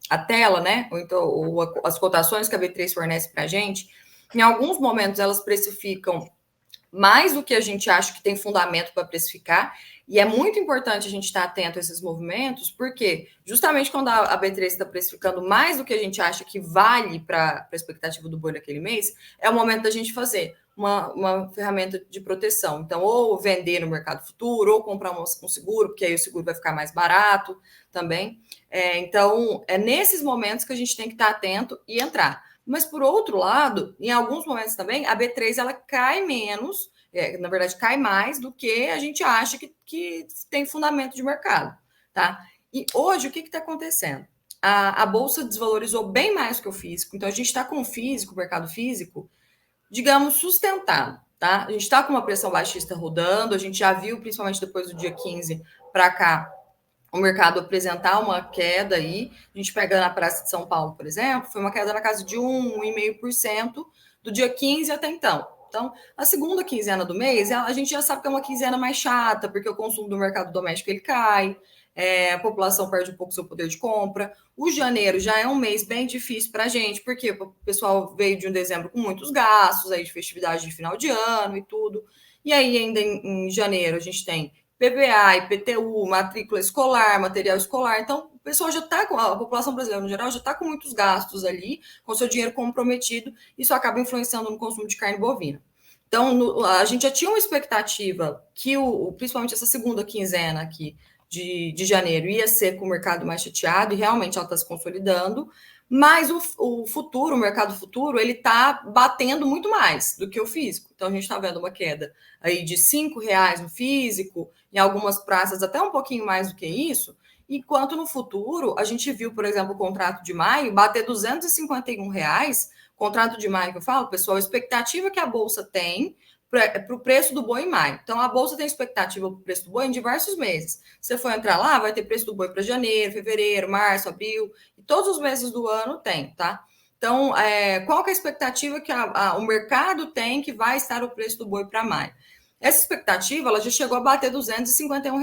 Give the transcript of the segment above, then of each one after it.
a tela, né? Ou então as cotações que a B3 fornece para a gente, em alguns momentos elas precificam mais do que a gente acha que tem fundamento para precificar, e é muito importante a gente estar atento a esses movimentos, porque justamente quando a B3 está precificando mais do que a gente acha que vale para a expectativa do boi naquele mês, é o momento da gente fazer uma ferramenta de proteção. Então, ou vender no mercado futuro, ou comprar um seguro, porque aí o seguro vai ficar mais barato também. Então, é nesses momentos que a gente tem que estar atento e entrar. Mas, por outro lado, em alguns momentos também, a B3 ela cai menos, na verdade, cai mais do que a gente acha que tem fundamento de mercado. Tá? E hoje, o que está acontecendo? A Bolsa desvalorizou bem mais que o físico, então a gente está com o físico, o mercado físico, digamos, sustentado. Tá? A gente está com uma pressão baixista rodando, a gente já viu, principalmente depois do dia 15 para cá, o mercado apresentar uma queda aí. A gente pega na Praça de São Paulo, por exemplo, foi uma queda na casa de 1,5% do dia 15 até então. Então, a segunda quinzena do mês, a gente já sabe que é uma quinzena mais chata, porque o consumo do mercado doméstico ele cai, a população perde um pouco seu poder de compra. O janeiro já é um mês bem difícil para a gente, porque o pessoal veio de um dezembro com muitos gastos, aí de festividade de final de ano e tudo. E aí, ainda em janeiro, a gente tem PVA, IPTU, matrícula escolar, material escolar. Então, o pessoal já está com, a população brasileira no geral já está com muitos gastos ali, com seu dinheiro comprometido, isso acaba influenciando no consumo de carne bovina. Então, a gente já tinha uma expectativa que, principalmente essa segunda quinzena aqui de janeiro, ia ser com o mercado mais chateado, e realmente ela está se consolidando, mas o futuro, o mercado futuro, ele está batendo muito mais do que o físico. Então, a gente está vendo uma queda aí de R$ 5 no físico, em algumas praças até um pouquinho mais do que isso, enquanto no futuro a gente viu, por exemplo, o contrato de maio bater R$ 251, contrato de maio que eu falo, pessoal, a expectativa que a Bolsa tem para o preço do boi em maio. Então, a Bolsa tem expectativa para o preço do boi em diversos meses. Se você for entrar lá, vai ter preço do boi para janeiro, fevereiro, março, abril, e todos os meses do ano tem, tá? Então, qual que é a expectativa que o mercado tem que vai estar o preço do boi para maio? Essa expectativa ela já chegou a bater R$ 251.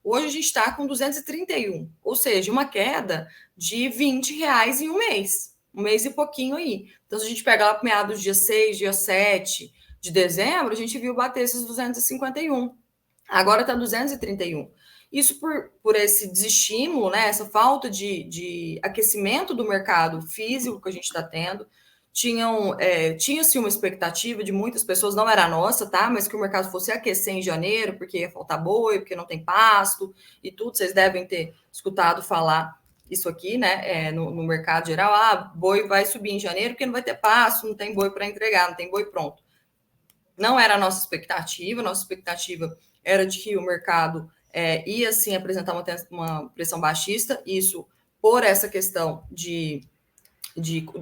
Hoje a gente está com 231, ou seja, uma queda de R$ 20 em um mês e pouquinho aí. Então, se a gente pegar lá para meados dia 6, dia 7 de dezembro, a gente viu bater esses 251. Agora está 231. Isso por esse desestímulo, né, essa falta de aquecimento do mercado físico que a gente está tendo. Tinha-se uma expectativa de muitas pessoas, não era a nossa, tá? Mas que o mercado fosse aquecer em janeiro, porque ia faltar boi, porque não tem pasto e tudo. Vocês devem ter escutado falar isso aqui, né? No mercado geral, boi vai subir em janeiro porque não vai ter pasto, não tem boi para entregar, não tem boi pronto. Não era a nossa expectativa era de que o mercado ia sim apresentar uma pressão baixista, isso por essa questão de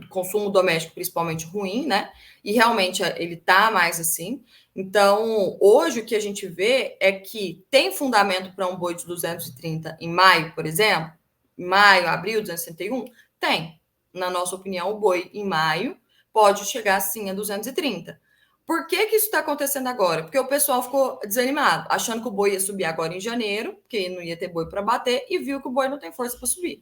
consumo doméstico principalmente ruim, né? E realmente ele tá mais assim. Então, hoje o que a gente vê é que tem fundamento para um boi de 230 em maio, por exemplo, em maio, abril, 261? Tem. Na nossa opinião, o boi em maio pode chegar sim a 230. Por que isso está acontecendo agora? Porque o pessoal ficou desanimado, achando que o boi ia subir agora em janeiro, porque não ia ter boi para bater, e viu que o boi não tem força para subir.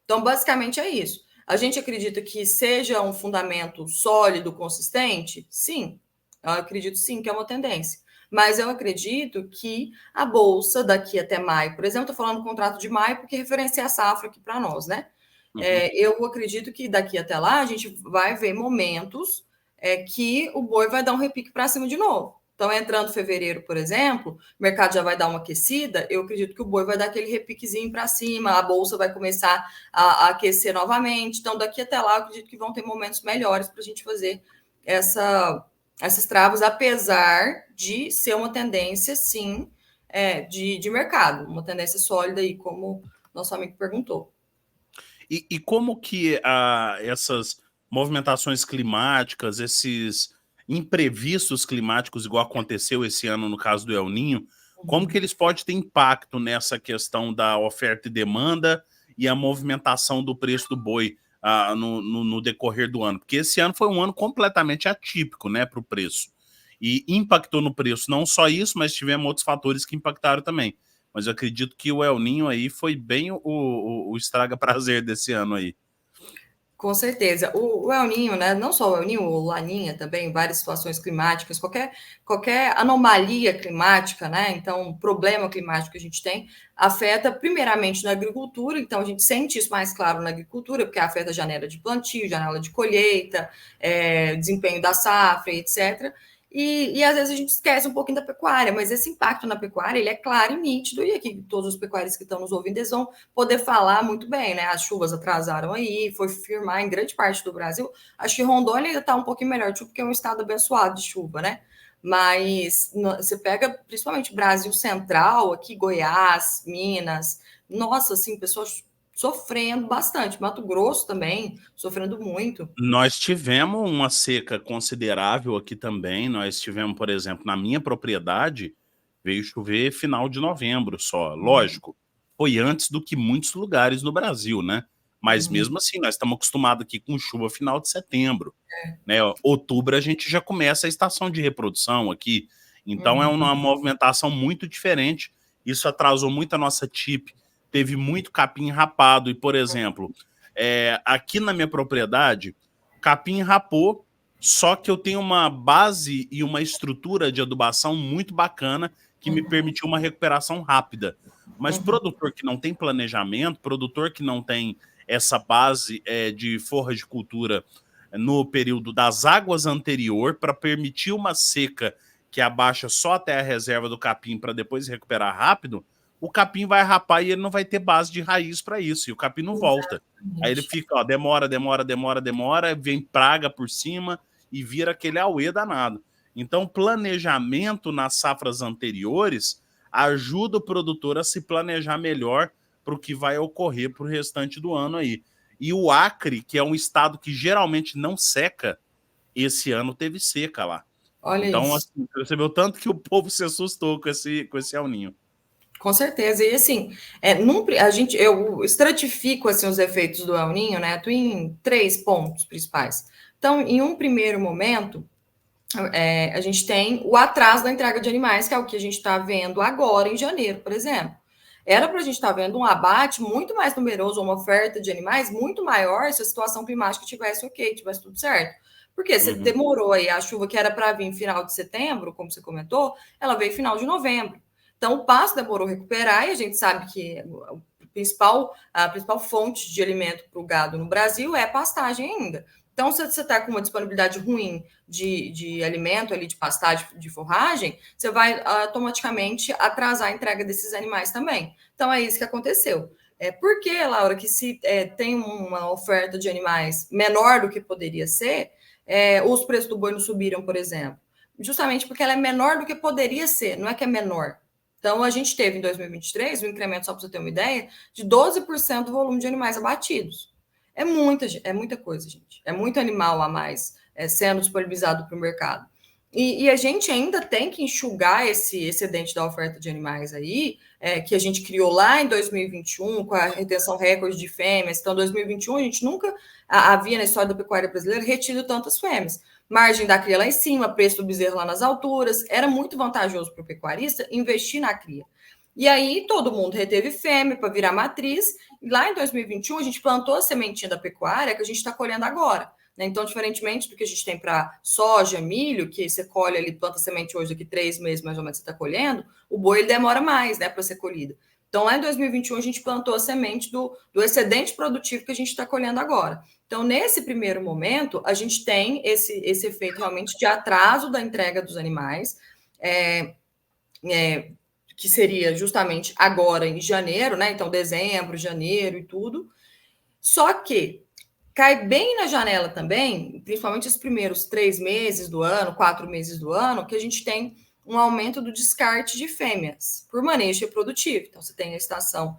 Então, basicamente é isso. A gente acredita que seja um fundamento sólido, consistente? Sim. Eu acredito sim que é uma tendência. Mas eu acredito que a Bolsa, daqui até maio, por exemplo, estou falando do contrato de maio, porque referencia a safra aqui para nós, né? Uhum. Eu acredito que daqui até lá a gente vai ver momentos que o boi vai dar um repique para cima de novo. Então, entrando fevereiro, por exemplo, o mercado já vai dar uma aquecida, eu acredito que o boi vai dar aquele repiquezinho para cima, a bolsa vai começar a aquecer novamente. Então, daqui até lá, eu acredito que vão ter momentos melhores para a gente fazer essas travas, apesar de ser uma tendência, sim, de mercado, uma tendência sólida aí, como nosso amigo perguntou. E como que essas movimentações climáticas, esses imprevistos climáticos, igual aconteceu esse ano no caso do El Niño, como que eles podem ter impacto nessa questão da oferta e demanda e a movimentação do preço do boi no decorrer do ano? Porque esse ano foi um ano completamente atípico, né, para o preço. E impactou no preço não só isso, mas tivemos outros fatores que impactaram também. mas eu acredito que o El Ninho aí foi bem o estraga-prazer desse ano aí. Com certeza. O El Ninho, né? Não só o El Ninho, o Laninha também, várias situações climáticas, qualquer anomalia climática, né? Então, problema climático que a gente tem afeta primeiramente na agricultura, então a gente sente isso mais claro na agricultura, porque afeta a janela de plantio, janela de colheita, desempenho da safra, etc. E às vezes a gente esquece um pouquinho da pecuária, mas esse impacto na pecuária ele é claro e nítido, e aqui todos os pecuaristas que estão nos ouvindo eles vão poder falar muito bem, né? As chuvas atrasaram aí, foi firmar em grande parte do Brasil. Acho que Rondônia ainda está um pouquinho melhor, tipo, porque é um estado abençoado de chuva, né? Mas você pega principalmente Brasil Central, aqui Goiás, Minas, nossa, assim, pessoas sofrendo bastante. Mato Grosso também, sofrendo muito. Nós tivemos uma seca considerável aqui também. Nós tivemos, por exemplo, na minha propriedade, veio chover final de novembro só. Lógico, foi antes do que muitos lugares no Brasil, né? Mas mesmo assim, nós estamos acostumados aqui com chuva final de setembro. Né? Outubro a gente já começa a estação de reprodução aqui. Então é uma movimentação muito diferente. Isso atrasou muito a nossa TIP. Teve muito capim rapado. E, por exemplo, aqui na minha propriedade, capim rapou, só que eu tenho uma base e uma estrutura de adubação muito bacana que me permitiu uma recuperação rápida. Mas produtor que não tem planejamento, produtor que não tem essa base de forra de cultura no período das águas anterior para permitir uma seca que abaixa só até a reserva do capim para depois recuperar rápido, o capim vai rapar e ele não vai ter base de raiz para isso, e o capim não volta. Aí ele fica, ó, demora, vem praga por cima e vira aquele auê danado. Então, planejamento nas safras anteriores ajuda o produtor a se planejar melhor para o que vai ocorrer para o restante do ano aí. E o Acre, que é um estado que geralmente não seca, esse ano teve seca lá. Olha Então, isso. assim, você viu tanto que o povo se assustou com esse El Ninho. Com certeza. E assim, eu estratifico assim, os efeitos do El Ninho, né? Em 3 pontos principais. Então, em um primeiro momento, a gente tem o atraso da entrega de animais, que é o que a gente está vendo agora em janeiro, por exemplo. Era para a gente estar vendo um abate muito mais numeroso, uma oferta de animais muito maior se a situação climática tivesse ok, tivesse tudo certo. Porque você demorou aí, a chuva que era para vir em final de setembro, como você comentou, ela veio final de novembro. Então, o pasto demorou a recuperar e a gente sabe que a principal fonte de alimento para o gado no Brasil é pastagem ainda. Então, se você está com uma disponibilidade ruim de alimento ali, de pastagem, de forragem, você vai automaticamente atrasar a entrega desses animais também. Então, é isso que aconteceu. Por que, Laura, que se tem uma oferta de animais menor do que poderia ser, os preços do boi não subiram, por exemplo? Justamente porque ela é menor do que poderia ser, não é que é menor. Então, a gente teve em 2023 um incremento, só para você ter uma ideia, de 12% do volume de animais abatidos. É muita coisa, gente. É muito animal a mais sendo disponibilizado para o mercado. E a gente ainda tem que enxugar esse excedente da oferta de animais aí, que a gente criou lá em 2021, com a retenção recorde de fêmeas. Então, em 2021, a gente nunca havia na história da pecuária brasileira retido tantas fêmeas. Margem da cria lá em cima, preço do bezerro lá nas alturas. Era muito vantajoso para o pecuarista investir na cria. E aí todo mundo reteve fêmea para virar matriz. E lá em 2021 a gente plantou a sementinha da pecuária que a gente está colhendo agora. Né? Então, diferentemente do que a gente tem para soja, milho, que você colhe ali, planta semente hoje, daqui 3 meses mais ou menos você está colhendo, o boi ele demora mais, né, para ser colhido. Então, lá em 2021 a gente plantou a semente do excedente produtivo que a gente está colhendo agora. Então, nesse primeiro momento, a gente tem esse efeito realmente de atraso da entrega dos animais, que seria justamente agora em janeiro, né? Então, dezembro, janeiro e tudo. Só que cai bem na janela também, principalmente os primeiros 3 meses do ano, 4 meses do ano, que a gente tem um aumento do descarte de fêmeas por manejo reprodutivo. Então, você tem a estação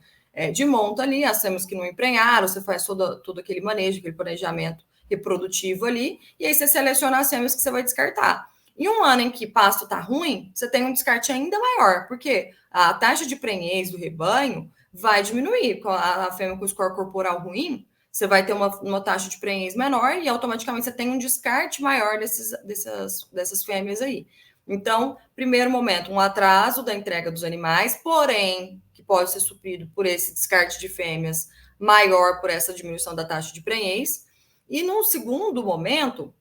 de monta ali, as fêmeas que não emprenharam, você faz todo aquele manejo, aquele planejamento reprodutivo ali, e aí você seleciona as fêmeas que você vai descartar. Em um ano em que pasto está ruim, você tem um descarte ainda maior, porque a taxa de prenhez do rebanho vai diminuir. Com a fêmea com score corporal ruim, você vai ter uma taxa de prenhez menor e automaticamente você tem um descarte maior dessas fêmeas aí. Então, primeiro momento, um atraso da entrega dos animais, porém, pode ser suprido por esse descarte de fêmeas maior por essa diminuição da taxa de prenhez. E no segundo momento,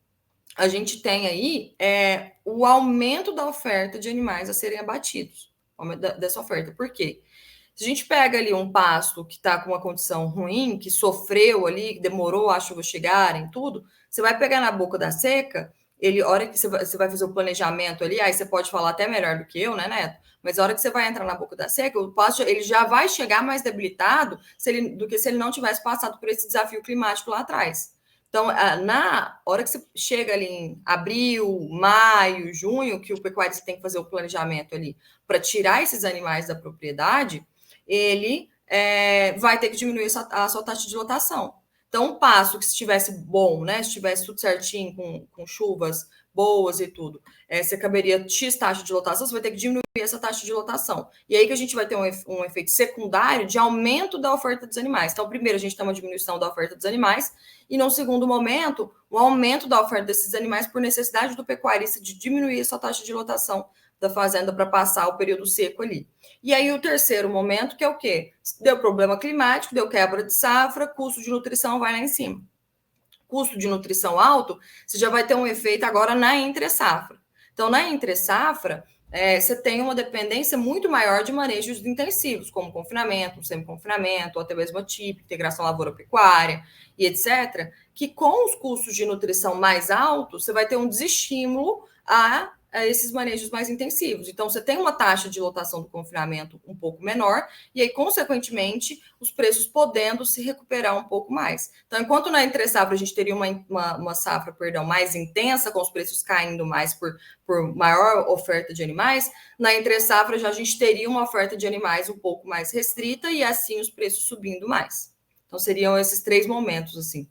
a gente tem aí o aumento da oferta de animais a serem abatidos, dessa oferta. Por quê? Se a gente pega ali um pasto que está com uma condição ruim, que sofreu ali, que demorou as chuvas chegarem, tudo, você vai pegar na boca da seca, a hora que você vai fazer o planejamento ali, aí você pode falar até melhor do que eu, né, Neto? Mas a hora que você vai entrar na boca da seca, o pasto ele já vai chegar mais debilitado do que se ele não tivesse passado por esse desafio climático lá atrás. Então, na hora que você chega ali em abril, maio, junho, que o pecuarista tem que fazer o planejamento ali para tirar esses animais da propriedade, ele vai ter que diminuir a sua taxa de lotação. Então, um passo que se estivesse bom, né, se estivesse tudo certinho, com chuvas boas e tudo, você caberia X taxa de lotação, você vai ter que diminuir essa taxa de lotação. E aí que a gente vai ter um efeito secundário de aumento da oferta dos animais. Então, primeiro, a gente tem uma diminuição da oferta dos animais, e, num segundo momento, o aumento da oferta desses animais por necessidade do pecuarista de diminuir essa taxa de lotação da fazenda para passar o período seco ali. E aí o terceiro momento, que é o quê? Deu problema climático, deu quebra de safra, custo de nutrição vai lá em cima. Custo de nutrição alto, você já vai ter um efeito agora na entre-safra. Então, na entre-safra, você tem uma dependência muito maior de manejos intensivos, como confinamento, semi-confinamento, ou até mesmo a TIP, integração lavoura-pecuária e etc., que com os custos de nutrição mais altos, você vai ter um desestímulo a esses manejos mais intensivos. Então, você tem uma taxa de lotação do confinamento um pouco menor, e aí, consequentemente, os preços podendo se recuperar um pouco mais. Então, enquanto na entre-safra a gente teria uma safra, mais intensa, com os preços caindo mais por maior oferta de animais, na entre-safra já a gente teria uma oferta de animais um pouco mais restrita e, assim, os preços subindo mais. Então, seriam esses três momentos, assim.